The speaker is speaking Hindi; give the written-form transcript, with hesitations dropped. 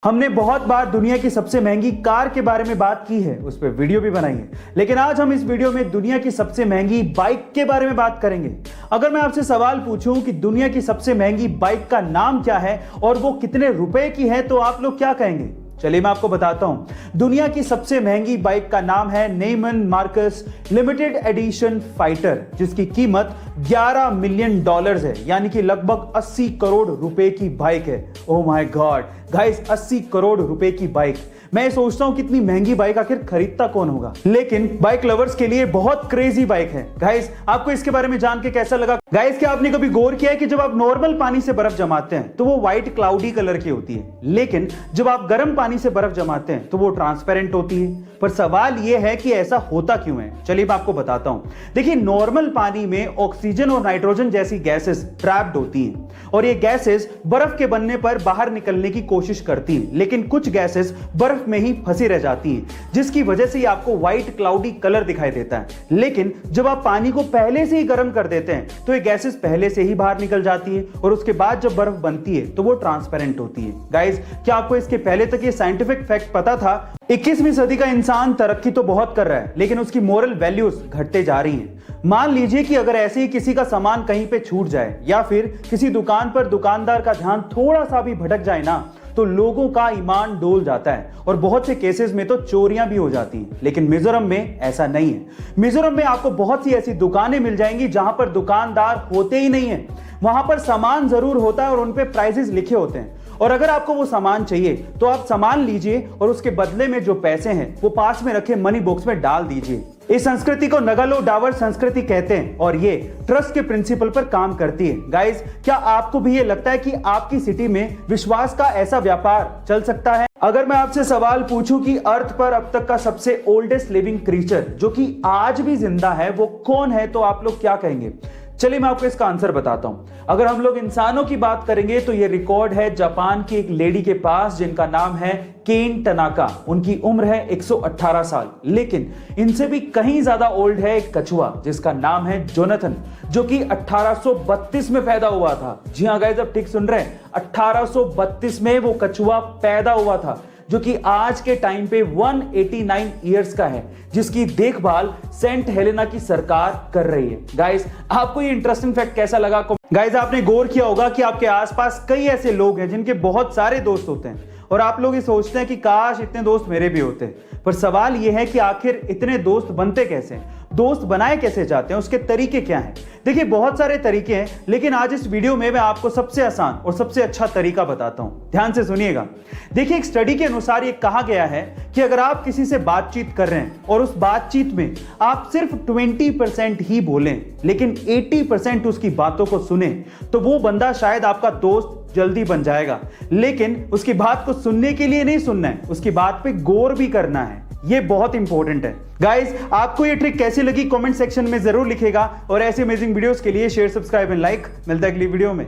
हमने बहुत बार दुनिया की सबसे महंगी कार के बारे में बात की है, उस पर वीडियो भी बनाई है, लेकिन आज हम इस वीडियो में दुनिया की सबसे महंगी बाइक के बारे में बात करेंगे। अगर मैं आपसे सवाल पूछूं कि दुनिया की सबसे महंगी बाइक का नाम क्या है और वो कितने रुपए की है, तो आप लोग क्या कहेंगे? चलिए मैं आपको बताता हूं। दुनिया की सबसे महंगी बाइक का नाम है Neyman Marcus limited edition fighter, जिसकी कीमत $11 मिलियन है, यानी कि लगभग 80 करोड़ रुपए की बाइक है। Oh my God guys, 80 crore रुपए की बाइक। मैं सोचता हूं कितनी महंगी बाइक आखिर खरीदता कौन होगा, लेकिन बाइक लवर्स के लिए बहुत क्रेजी बाइक है। गाइस, आपको इसके बारे में जान के कैसा लगा? गाइस, क्या आपने कभी गौर किया है कि जब आप नॉर्मल पानी से बर्फ जमाते हैं तो वो व्हाइट क्लाउडी कलर की होती है, लेकिन जब आप गर्म पानी से बर्फ जमाते हैं तो वो ट्रांसपेरेंट होती है। पर सवाल यह है कि ऐसा होता क्यों है? चलिए मैं आपको बताता हूं। देखिए, नॉर्मल पानी में ऑक्सीजन और नाइट्रोजन जैसी गैसेस ट्रैप्ड होती हैं और ये गैसेस बर्फ के बनने पर बाहर निकलने की कोशिश करती हैं, लेकिन कुछ गैसेस बर्फ में ही फंसी रह जाती हैं, जिसकी वजह से आपको व्हाइट क्लाउडी कलर दिखाई देता है। लेकिन जब आप पानी को पहले से ही गर्म कर देते हैं तो ये गैसेस पहले से ही बाहर निकल जाती है और उसके बाद जब बर्फ बनती है तो वो ट्रांसपेरेंट होती है। गाइस, क्या आपको इसके पहले तक ये साइंटिफिक फैक्ट पता था? 21वीं सदी का इंसान तरक्की तो बहुत कर रहा है, लेकिन उसकी मोरल वैल्यूज घटते जा रही हैं। मान लीजिए कि अगर ऐसे ही किसी का सामान कहीं पे छूट जाए या फिर किसी दुकान पर दुकानदार का ध्यान थोड़ा सा भी भटक जाए ना, तो लोगों का ईमान डोल जाता है और बहुत से केसेस में तो चोरियां भी हो जाती हैं। लेकिन मिजोरम में ऐसा नहीं है। मिजोरम में आपको बहुत सी ऐसी दुकानें मिल जाएंगी जहां पर दुकानदार होते ही नहीं है। वहां पर सामान जरूर होता है और उन पे प्राइसेस लिखे होते हैं, और अगर आपको वो सामान चाहिए तो आप सामान लीजिए और उसके बदले में जो पैसे हैं वो पास में रखे मनी बॉक्स में डाल दीजिए। इस संस्कृति को नगालो डावर संस्कृति कहते हैं और ये ट्रस्ट के प्रिंसिपल पर काम करती है। गाइस, क्या आपको भी ये लगता है कि आपकी सिटी में विश्वास का ऐसा व्यापार चल सकता है? अगर मैं आपसे सवाल पूछूं कि अर्थ पर अब तक का सबसे ओल्डेस्ट लिविंग क्रीचर जो कि आज भी जिंदा है वो कौन है, तो आप लोग क्या कहेंगे? चलिए मैं आपको इसका आंसर बताता हूं। अगर हम लोग इंसानों की बात करेंगे तो ये रिकॉर्ड है जापान की एक लेडी के पास जिनका नाम है केन टनाका। उनकी उम्र है 118 साल, लेकिन इनसे भी कहीं ज्यादा ओल्ड है एक कछुआ जिसका नाम है जोनाथन, जो कि 1832 में पैदा हुआ था। जी हाँ गाइस, आप ठीक सुन रहे हैं, 1832 में वो कछुआ पैदा हुआ था, जो कि आज के टाइम पे 189 इयर्स का है, जिसकी देखभाल सेंट हेलेना की सरकार कर रही है। गाइस, आपको ये इंटरेस्टिंग फैक्ट कैसा लगा? गाइस, आपने गौर किया होगा कि आपके आसपास कई ऐसे लोग हैं जिनके बहुत सारे दोस्त होते हैं और आप लोग ये सोचते हैं कि काश इतने दोस्त मेरे भी होते। पर सवाल यह है कि आखिर इतने दोस्त बनते कैसे हैं? दोस्त बनाए कैसे जाते हैं? उसके तरीके क्या हैं? देखिए, बहुत सारे तरीके हैं, लेकिन आज इस वीडियो में मैं आपको सबसे आसान और सबसे अच्छा तरीका बताता हूं। ध्यान से सुनिएगा। देखिए, एक स्टडी के अनुसार ये कहा गया है कि अगर आप किसी से बातचीत कर रहे हैं और उस बातचीत में आप सिर्फ 20% ही बोलें, लेकिन 80% उसकी बातों को सुने, तो वो बंदा शायद आपका दोस्त जल्दी बन जाएगा। लेकिन उसकी बात को सुनने के लिए नहीं सुनना है, उसकी बात पे गौर भी करना है। ये बहुत इंपॉर्टेंट है। गाइस, आपको ये ट्रिक कैसी लगी कमेंट सेक्शन में जरूर लिखेगा और ऐसे अमेजिंग वीडियोस के लिए शेयर, सब्सक्राइब एंड लाइक। मिलता है अगली वीडियो में।